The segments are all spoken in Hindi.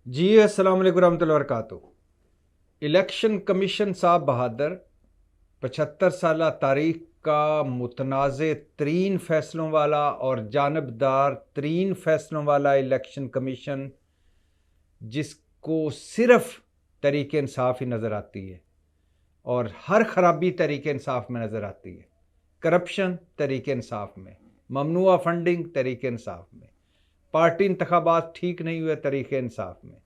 जी अस्सलाम वालेकुम रहमतुल्लाहि व बरकातुहू। इलेक्शन कमीशन साहब बहादुर 75 साल तारीख का मुतनाज़ तरीन फ़ैसलों वाला और जानबदार तरीन फ़ैसलों वाला इलेक्शन कमीशन, जिसको सिर्फ तरीके इंसाफ ही नज़र आती है और हर खराबी तरीके इंसाफ में नज़र आती है। करप्शन तरीके इंसाफ में, ममनुआ फंडिंग तरीके इंसाफ में, पार्टी इंतखाबात ठीक नहीं हुए तरीके इंसाफ में,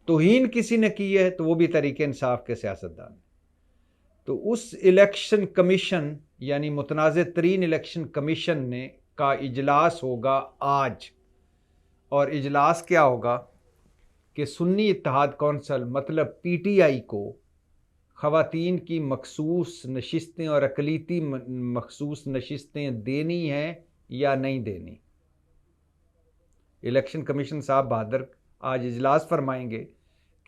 तौहीन किसी ने की है तो वो भी तरीके इंसाफ के सियासतदान। तो उस इलेक्शन कमीशन यानी मुतनाज़ तरीन इलेक्शन कमीशन ने का इजलास होगा आज। और इजलास क्या होगा कि सुन्नी इत्तेहाद कौंसिल मतलब PTI को ख़वातीन की मखसूस नशिस्तें और अक़लीती मखसूस नशिस्तें देनी हैं या नहीं देनी। इलेक्शन कमीशन साहब बहादुर आज इजलास फरमाएंगे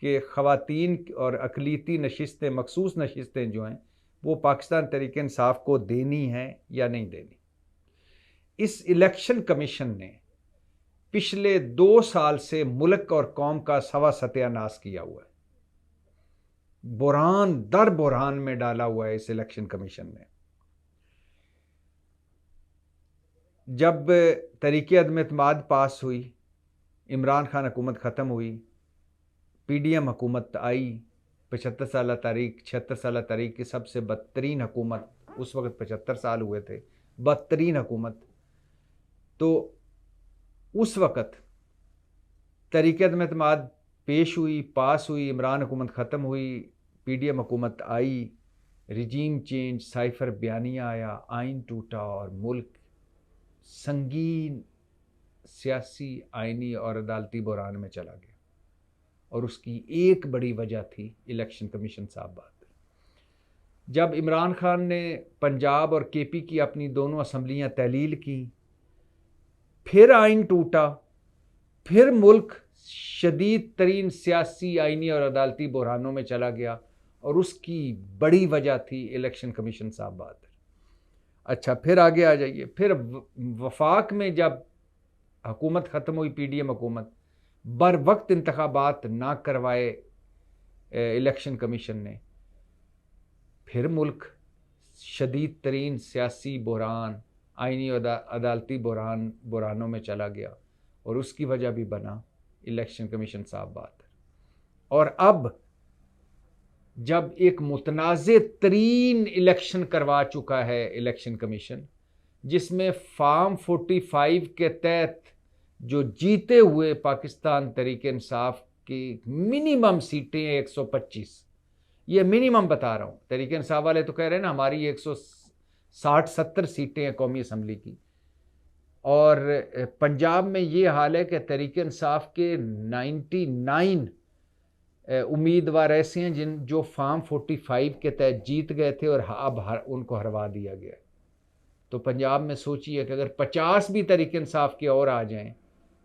कि ख़वातीन और अक़लीती नशिस्तें मखसूस नशिस्तें जो हैं वो पाकिस्तान तहरीक इंसाफ को देनी हैं या नहीं देनी। इस इलेक्शन कमीशन ने पिछले 2 साल से मुल्क और कौम का सवा सत्यानाश किया हुआ है, बुरहान दर बुरहान में डाला हुआ है इस इलेक्शन कमीशन ने। जब तहरीक अदम एतमाद पास हुई, इमरान खान हुकूमत ख़त्म हुई, PDM हुकूमत आई, 76 साल तारीख की सबसे बदतरीन हुकूमत, उस वक्त 75 साल हुए थे, बदतरीन हुकूमत। तो उस वक्त तहरीक अदम एतमाद पेश हुई, पास हुई, इमरान हुकूमत ख़त्म हुई, PDM हुकूमत आई, रिजीम चेंज, साइफर बयानिया आया, आइन टूटा और मुल्क संगीन सियासी, आइनी और अदालती बुरान में चला गया। और उसकी एक बड़ी वजह थी इलेक्शन कमीशन साहब बात। जब इमरान खान ने पंजाब और KP की अपनी दोनों असम्बलियाँ तहलील की, फिर आइन टूटा, फिर मुल्क शदीद तरीन सियासी, आइनी और अदालती बुरहानों में चला गया। और उसकी बड़ी वजह थी इलेक्शन कमीशन साहब बात। अच्छा, फिर आगे आ जाइए। फिर वफाक में जब हुकूमत ख़त्म हुई, PDM हुकूमत, बर वक्त इंतखाबात ना करवाए इलेक्शन कमीशन ने, फिर मुल्क शदीद तरीन सियासी बुरहान, आइनी और अदालती बुरहानों में चला गया। और उसकी वजह भी बना इलेक्शन कमीशन साहब बात। और अब जब एक मुतनाज़ तरीन इलेक्शन करवा चुका है इलेक्शन कमीशन, जिसमें फार्म 45 के तहत जो जीते हुए पाकिस्तान तहरीक इंसाफ की मिनिमम सीटें 125, ये मिनिमम बता रहा हूँ। तहरीक इंसाफ वाले तो कह रहे हैं ना हमारी 160-70 सीटें हैं कौमी असम्बली की। और पंजाब में ये हाल है कि तहरीक इंसाफ के 99 उम्मीदवार ऐसे हैं जो फार्म 45 के तहत जीत गए थे और अब उनको हरवा दिया गया। तो पंजाब में सोचिए कि अगर 50 भी तहरीक इंसाफ के और आ जाएं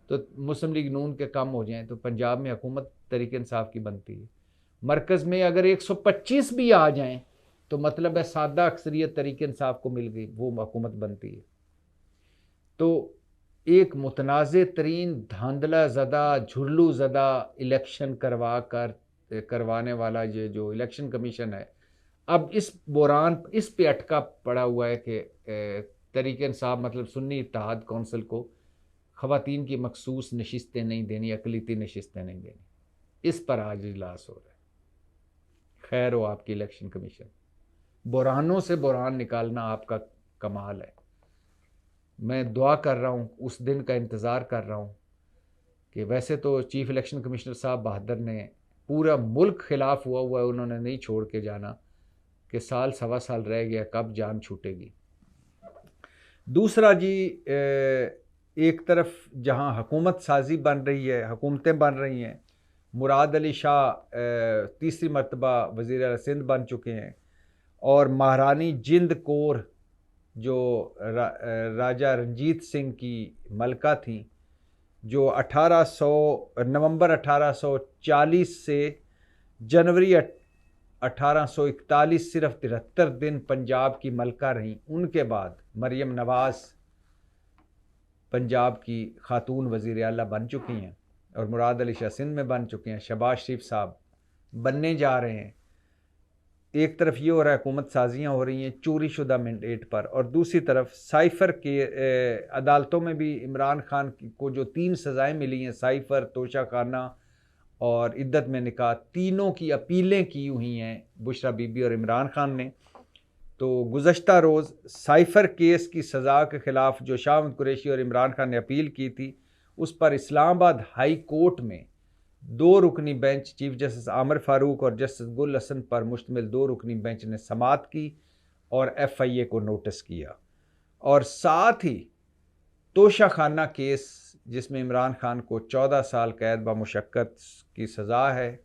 तो मुस्लिम लीग नून के कम हो जाएं तो पंजाब में हुकूमत तहरीक इंसाफ की बनती है। मरकज़ में अगर 125 भी आ जाएं तो मतलब है सादा अक्सरियत तहरीक इंसाफ को मिल गई, वो हुकूमत बनती है। तो एक मुतनाज़ तरीन धांधला ज़दा, झुर्लू ज़दा इलेक्शन करवाने वाला ये जो इलेक्शन कमीशन है, अब इस बुरान इस पे अटका पड़ा हुआ है कि तहरीक इंसाफ मतलब सुन्नी इत्तेहाद कौंसिल को ख़वातीन की मखसूस नशिस्तें नहीं देनी, अक़लीती नशिस्तें नहीं देनी। इस पर आज इजलास हो रहा है। खैर हो आपकी इलेक्शन कमीशन, बुरहानों से बुरहान निकालना आपका कमाल है। मैं दुआ कर रहा हूँ, उस दिन का इंतज़ार कर रहा हूँ कि वैसे तो चीफ इलेक्शन कमिश्नर साहब बहादुर ने पूरा मुल्क खिलाफ हुआ है, उन्होंने नहीं छोड़ के जाना कि साल सवा साल रह गया, कब जान छूटेगी। दूसरा जी, एक तरफ जहाँ हुकूमत साजी बन रही है, हुकूमतें बन रही हैं, मुराद अली शाह तीसरी मरतबा वज़ीर आला सिंध बन चुके हैं और महारानी जिंद कौर जो राजा रंजीत सिंह की मलका थी, जो नवंबर 1840 से जनवरी 1841 सिर्फ 73 दिन पंजाब की मलका रहीं। उनके बाद मरियम नवाज़ पंजाब की खातून वज़ीर आला बन चुकी हैं और मुराद अली शाह सिंध में बन चुके हैं, शहबाज शरीफ साहब बनने जा रहे हैं। एक तरफ ये हो रहा है हुकूमत साजियाँ हो रही हैं चोरी शुदा मैंडेट पर, और दूसरी तरफ साइफ़र के अदालतों में भी इमरान खान को जो 3 सज़ाएँ मिली हैं, साइफ़र, तोशा खाना और इद्दत में निकाह, तीनों की अपीलें की हुई हैं बुशरा बीबी और इमरान खान ने। तो गुज़श्ता रोज़ साइफ़र केस की सज़ा के ख़िलाफ़ जो शाह महमूद कुरैशी और इमरान खान ने अपील की थी, उस पर इस्लामाबाद हाई कोर्ट में 2 रुकनी bench, chief justice Aamir Farooq और जस्टिस गुल हसन पर मुश्तमिल 2 रुकनी बेंच ने समाअत की और FIA को नोटिस किया। और साथ ही तोशा खाना केस, जिसमें इमरान खान को 14 साल कैद बमुशक्क़त की सज़ा है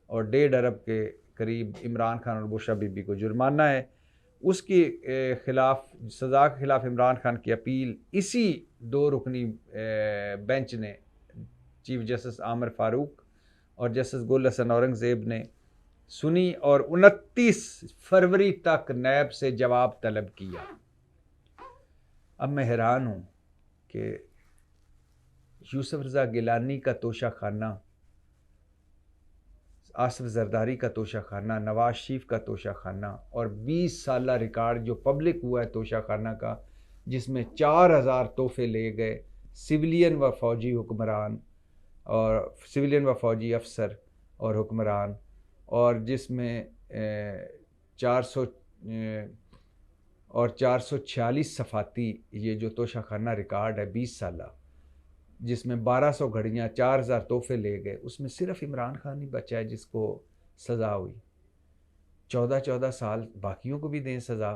और 1.5 अरब के करीब इमरान खान और बुशरा बीबी को जुर्माना है, उसके ख़िलाफ़ सज़ा के ख़िलाफ़ इमरान खान की अपील इसी 2 रुकनी बेंच ने, चीफ जस्टिस आमिर फ़ारूक और जस्टिस गुल हसन औरंगज़ेब ने सुनी और 29 फरवरी तक नैब से जवाब तलब किया। अब मैं हैरान हूँ कि यूसुफ रज़ा गिलानी का तोशा खाना, आसिफ जरदारी का तोशा खाना, नवाज शरीफ का तोशा खाना और 20 साला रिकॉर्ड जो पब्लिक हुआ है तोशा खाना का, जिसमें 4000 तोहफे ले गए सिविलियन व फ़ौजी हुक्मरान और सिविलियन व फ़ौजी अफसर और हुक्मरान, और जिसमें 400 और 446 सफ़ाती, ये जो तोशा खाना रिकॉर्ड है 20 साला, जिसमें 1200 घड़ियाँ, 4000 तोहफे ले गए, उसमें सिर्फ इमरान खान ही बचा है जिसको सज़ा हुई। 14-14 साल बाकियों को भी दें सज़ा,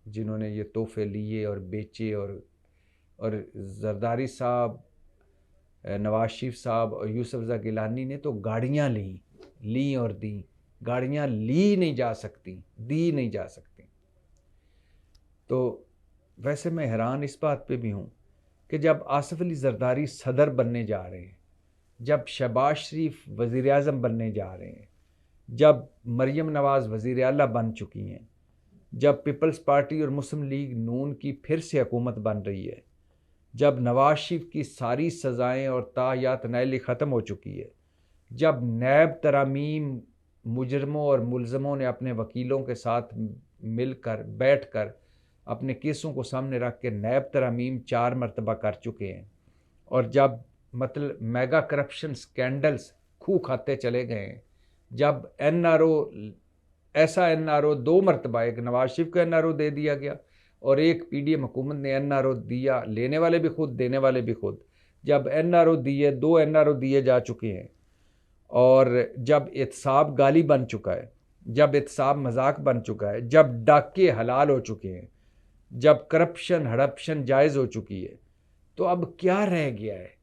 जिन्होंने ये तोहफे लिए और बेचे। और जरदारी साहब, नवाज शरीफ साहब और यूसुफ रज़ा गिलानी ने तो गाड़ियाँ ली और दी। गाड़ियाँ ली नहीं जा सकती, दी नहीं जा सकती। तो वैसे मैं हैरान इस बात पे भी हूँ कि जब आसिफ अली जरदारी सदर बनने जा रहे हैं, जब शहबाज शरीफ वज़ीर आज़म बनने जा रहे हैं, जब मरियम नवाज़ वज़ीर आला बन चुकी हैं, जब पीपल्स पार्टी और मुस्लिम लीग नून की फिर से हुकूमत बन रही है, जब नवाज शरीफ की सारी सज़ाएँ और ताहयात नाइली ख़त्म हो चुकी है, जब नैब तरामीम मुजरमों और मुलज़मों ने अपने वकीलों के साथ मिलकर बैठकर अपने केसों को सामने रख के नैब तरामीम 4 मरतबा कर चुके हैं, और जब मतलब मेगा करप्शन स्कैंडल्स खूह खाते चले गए हैं, जब NRO, ऐसा NRO 2 मरतबा, एक नवाज शरीफ का NRO दे दिया गया और एक PDM हुकूमत ने NRO दिया, लेने वाले भी खुद, देने वाले भी खुद, जब NRO दिए, 2 NRO दिए जा चुके हैं, और जब एहतसाब गाली बन चुका है, जब एहतसाब मजाक बन चुका है, जब डाके हलाल हो चुके हैं, जब करप्शन हड़प्शन जायज़ हो चुकी है, तो अब क्या रह गया है?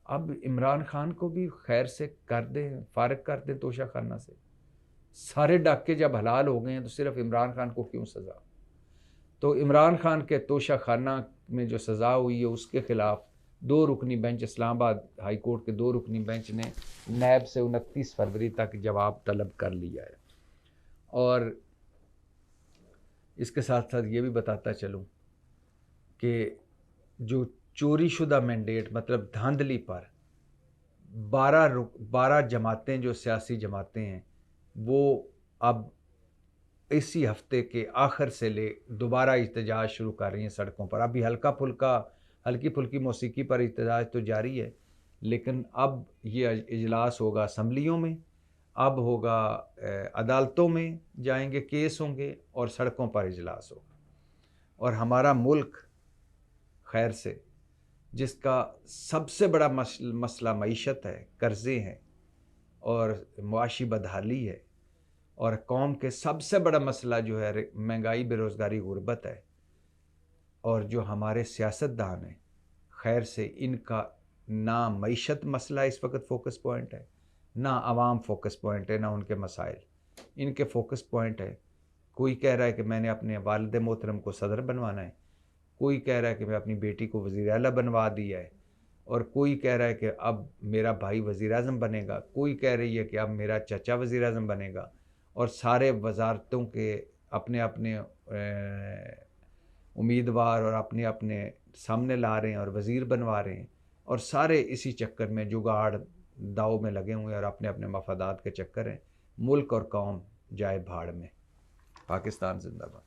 अब इमरान खान को भी खैर से कर दें, फारिग कर दें तोशा खाना से। सारे डाके जब हलाल हो गए हैं तो सिर्फ इमरान खान को क्यों सज़ा? तो इमरान खान के तोशा खाना में जो सज़ा हुई है उसके ख़िलाफ़ 2 रुकनी बेंच, इस्लामाबाद हाई कोर्ट के 2 रुकनी बेंच ने नैब से 29 फरवरी तक जवाब तलब कर लिया है। और इसके साथ साथ ये भी बताता चलूँ कि जो चोरी शुदा मैंडेट, मतलब धांधली पर 12 जमातें, जो सियासी जमातें हैं, वो अब इसी हफ्ते के आखिर से दोबारा एहतजाज शुरू कर रही हैं सड़कों पर। अभी हल्की फुल्की मौसीकी पर एहतजाज तो जारी है, लेकिन अब ये इजलास होगा असम्बलियों में, अब होगा अदालतों में, जाएंगे, केस होंगे और सड़कों पर इजलास होगा। और हमारा मुल्क खैर से, जिसका सबसे बड़ा मसला मईशत है, कर्ज़े हैं और मुआशी बदहाली है, और कौम के सबसे बड़ा मसला जो है महंगाई, बेरोज़गारी, गुर्बत है, और जो हमारे सियासतदान हैं, खैर से इनका ना मईशत मसला इस वक्त फ़ोकस पॉइंट है, ना आवाम फ़ोकस पॉइंट है, ना उनके मसाइल। इनके फ़ोकस पॉइंट है, कोई कह रहा है कि मैंने अपने वालिद मोहतरम को सदर बनवाना है, कोई कह रहा है कि मैं अपनी बेटी को वज़ीर आला बनवा दिया है, और कोई कह रहा है कि अब मेरा भाई वज़ीर आज़म बनेगा, कोई कह रही है कि अब मेरा चाचा वज़ीर आज़म बनेगा, और सारे वजारतों के अपने अपने उम्मीदवार और अपने अपने सामने ला रहे हैं और वज़ीर बनवा रहे हैं। और सारे इसी चक्कर में जुगाड़ दाव में लगे हुए हैं और अपने अपने मफादात के चक्कर हैं। मुल्क और कौम जाए भाड़ में। पाकिस्तान जिंदाबाद।